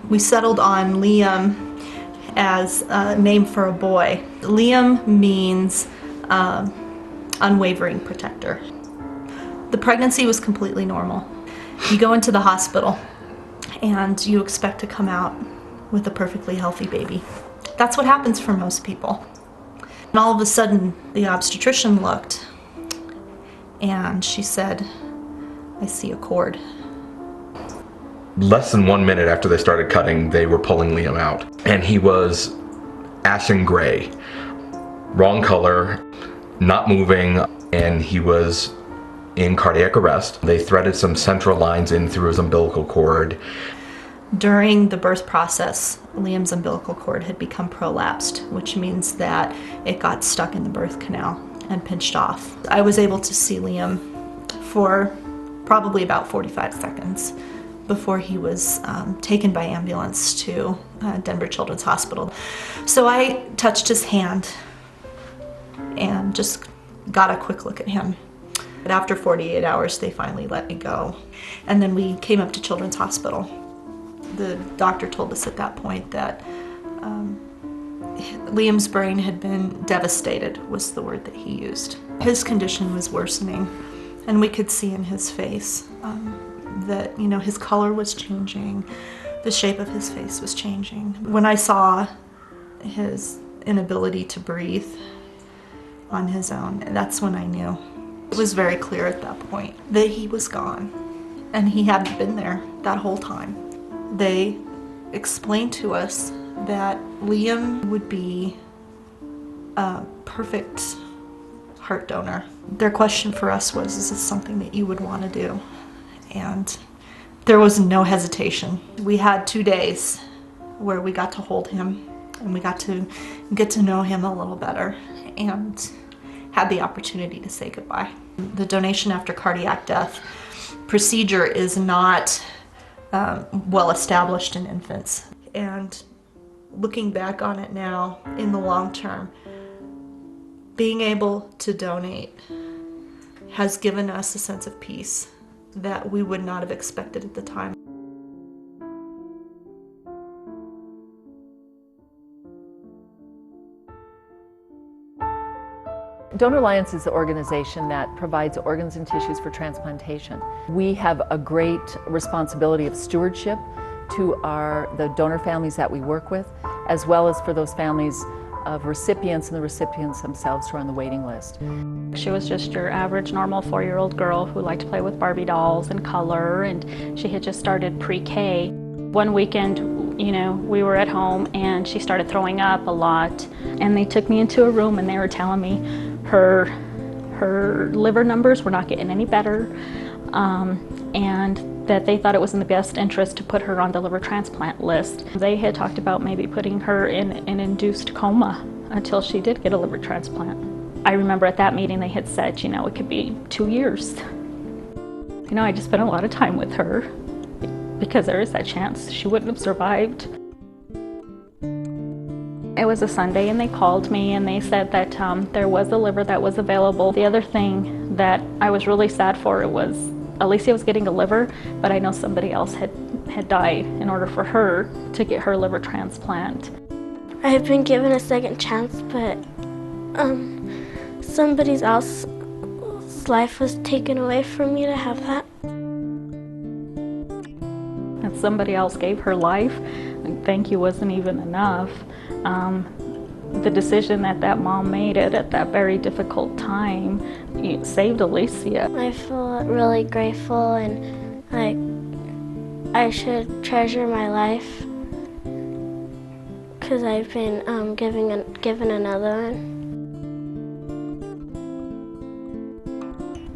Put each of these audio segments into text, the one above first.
We settled on Liam as a name for a boy. Liam means unwavering protector. The pregnancy was completely normal. You go into the hospital and you expect to come out with a perfectly healthy baby. That's what happens for most people. And all of a sudden, the obstetrician looked and she said, "I see a cord." Less than 1 minute after they started cutting, they were pulling Liam out. And he was ashen gray, wrong color, not moving, and he was in cardiac arrest. They threaded some central lines in through his umbilical cord. During the birth process, Liam's umbilical cord had become prolapsed, which means that it got stuck in the birth canal and pinched off. I was able to see Liam for probably about 45 seconds before he was taken by ambulance to Denver Children's Hospital. So I touched his hand and just got a quick look at him. But after 48 hours, they finally let me go. And then we came up to Children's Hospital. The doctor told us at that point that Liam's brain had been devastated, was the word that he used. His condition was worsening, and we could see in his face that, his color was changing, the shape of his face was changing. When I saw his inability to breathe on his own, that's when I knew. It was very clear at that point that he was gone, and he hadn't been there that whole time. They explained to us that Liam would be a perfect heart donor. Their question for us was, is this something that you would want to do? And there was no hesitation. We had 2 days where we got to hold him and we got to get to know him a little better and had the opportunity to say goodbye. The donation after cardiac death procedure is not well established in infants. And looking back on it now, in the long term, being able to donate has given us a sense of peace that we would not have expected at the time. Donor Alliance is the organization that provides organs and tissues for transplantation. We have a great responsibility of stewardship to the donor families that we work with, as well as for those families of recipients and the recipients themselves who are on the waiting list. She was just your average normal 4-year-old girl who liked to play with Barbie dolls and color, and she had just started pre-K. One weekend, we were at home and she started throwing up a lot, and they took me into a room and they were telling me her liver numbers were not getting any better, and that they thought it was in the best interest to put her on the liver transplant list. They had talked about maybe putting her in an induced coma until she did get a liver transplant. I remember at that meeting they had said, it could be 2 years. I just spent a lot of time with her because there is that chance she wouldn't have survived. It was a Sunday and they called me and they said that there was a liver that was available. The other thing that I was really sad for was Alicia was getting a liver, but I know somebody else had died in order for her to get her liver transplant. I have been given a second chance, but somebody else's life was taken away from me to have that. And somebody else gave her life, and thank you wasn't even enough. The decision that mom made at that very difficult time, it saved Alicia. I feel really grateful, and I should treasure my life because I've been given another one.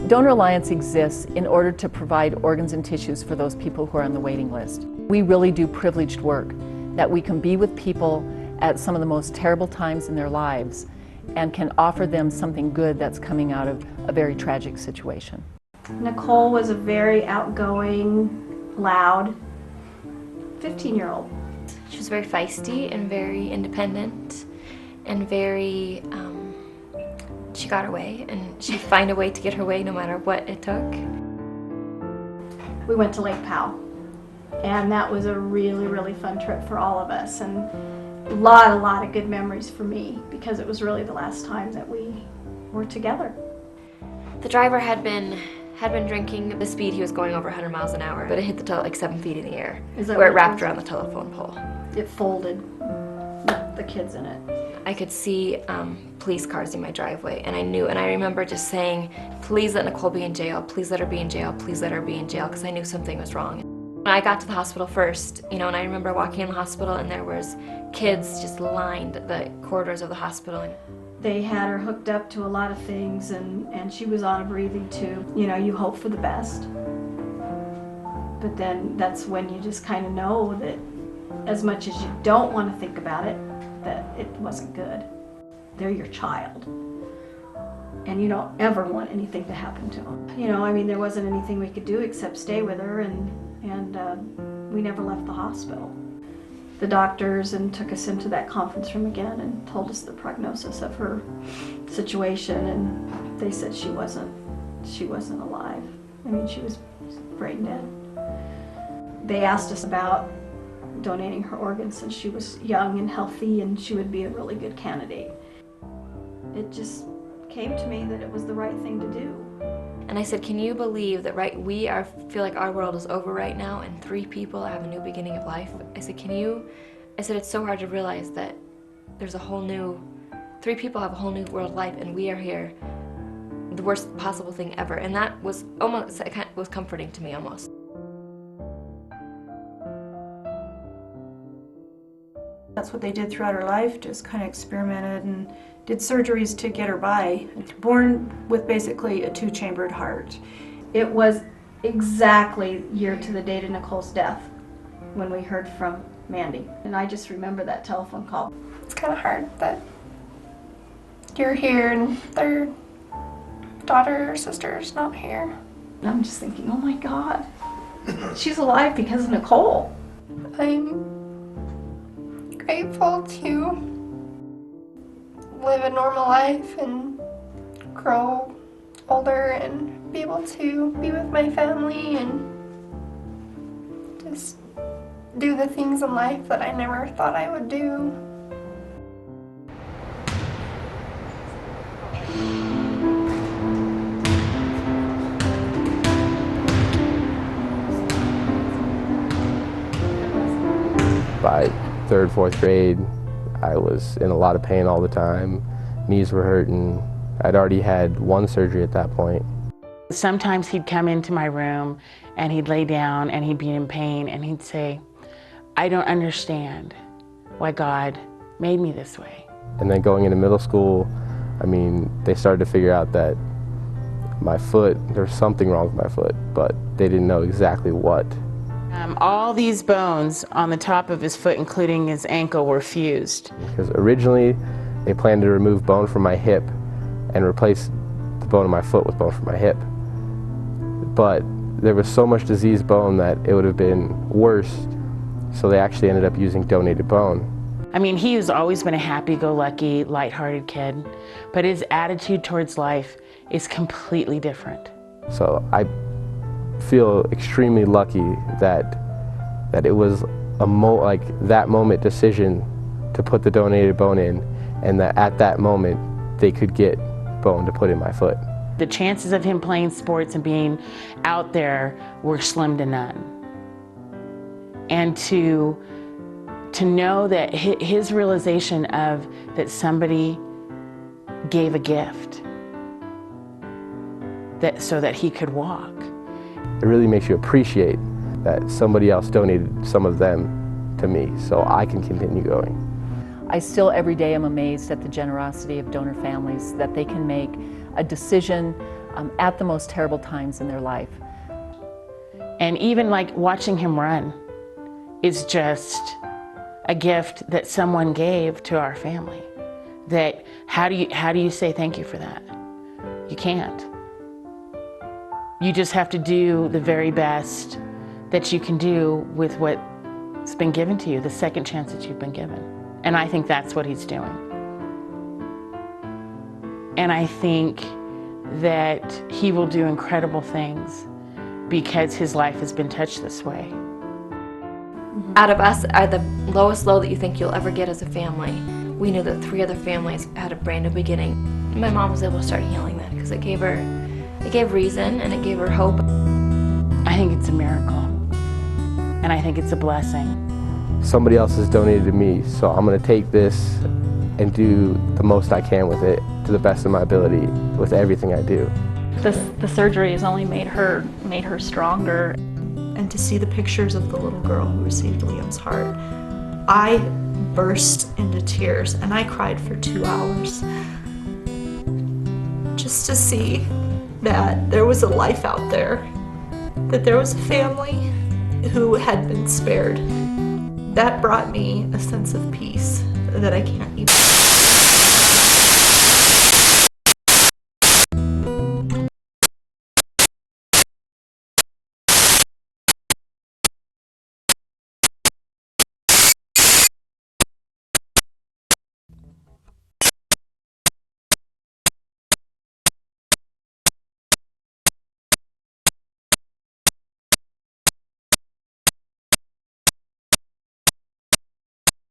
Donor Alliance exists in order to provide organs and tissues for those people who are on the waiting list. We really do privileged work, that we can be with people at some of the most terrible times in their lives and can offer them something good that's coming out of a very tragic situation. Nicole was a very outgoing, loud 15-year-old. She was very feisty and very independent and very, she got her way and she'd find a way to get her way no matter what it took. We went to Lake Powell And that was a really, really fun trip for all of us, and a lot of good memories for me, because it was really the last time that we were together. The driver had been drinking. The speed he was going over 100 miles an hour, but it hit the like 7 feet in the air, Is that where it what it wrapped was? around the telephone pole. It folded with the kids in it. I could see police cars in my driveway, and I remember just saying, please let Nicole be in jail, please let her be in jail, please let her be in jail, because I knew something was wrong. When I got to the hospital first, and I remember walking in the hospital and there was kids just lined the corridors of the hospital. They had her hooked up to a lot of things, and she was on a breathing tube. You hope for the best. But then that's when you just kind of know that as much as you don't want to think about it, that it wasn't good. They're your child. And you don't ever want anything to happen to them. There wasn't anything we could do except stay with her, and we never left the hospital. The doctors took us into that conference room again and told us the prognosis of her situation, and they said she wasn't alive. She was brain dead. They asked us about donating her organs since she was young and healthy, and she would be a really good candidate. It just came to me that it was the right thing to do. And I said, can you believe that feel like our world is over right now and 3 people have a new beginning of life? I said, it's so hard to realize that there's 3 people have a whole new world life, and we are here, the worst possible thing ever. And that was was comforting to me almost. That's what they did throughout her life, just kind of experimented and did surgeries to get her by. Born with basically a 2-chambered heart. It was exactly a year to the date of Nicole's death when we heard from Mandy. And I just remember that telephone call. It's kind of hard that you're here and their daughter or sister's not here. And I'm just thinking, oh my God, she's alive because of Nicole. I'm grateful to live a normal life and grow older and be able to be with my family and just do the things in life that I never thought I would do. By 3rd, 4th grade, I was in a lot of pain all the time. Knees were hurting. I'd already had 1 surgery at that point. Sometimes he'd come into my room and he'd lay down and he'd be in pain and he'd say, I don't understand why God made me this way. And then going into middle school, they started to figure out that my foot, there was something wrong with my foot, but they didn't know exactly what. All these bones on the top of his foot, including his ankle, were fused. Because originally they planned to remove bone from my hip and replace the bone of my foot with bone from my hip. But there was so much diseased bone that it would have been worse, so they actually ended up using donated bone. He has always been a happy-go-lucky, lighthearted kid, but his attitude towards life is completely different. So I feel extremely lucky that it was that moment decision to put the donated bone in, and that at that moment they could get bone to put in my foot. The chances of him playing sports and being out there were slim to none. And to know that his realization of that somebody gave a gift so that he could walk. It really makes you appreciate that somebody else donated some of them to me so I can continue going. I still every day am amazed at the generosity of donor families, that they can make a decision at the most terrible times in their life. And even watching him run is just a gift that someone gave to our family. That how do you say thank you for that? You can't. You just have to do the very best that you can do with what's been given to you, the second chance that you've been given. And I think that's what he's doing. And I think that he will do incredible things because his life has been touched this way. Out of us, at the lowest low that you think you'll ever get as a family, we knew that 3 other families had a brand new beginning. My mom was able to start healing that because it gave reason and it gave her hope. I think it's a miracle, and I think it's a blessing. Somebody else has donated to me, so I'm going to take this and do the most I can with it to the best of my ability with everything I do. The surgery has only made her stronger. And to see the pictures of the little girl who received Liam's heart, I burst into tears and I cried for 2 hours. Just to see that there was a life out there, that there was a family who had been spared. That brought me a sense of peace that I can't even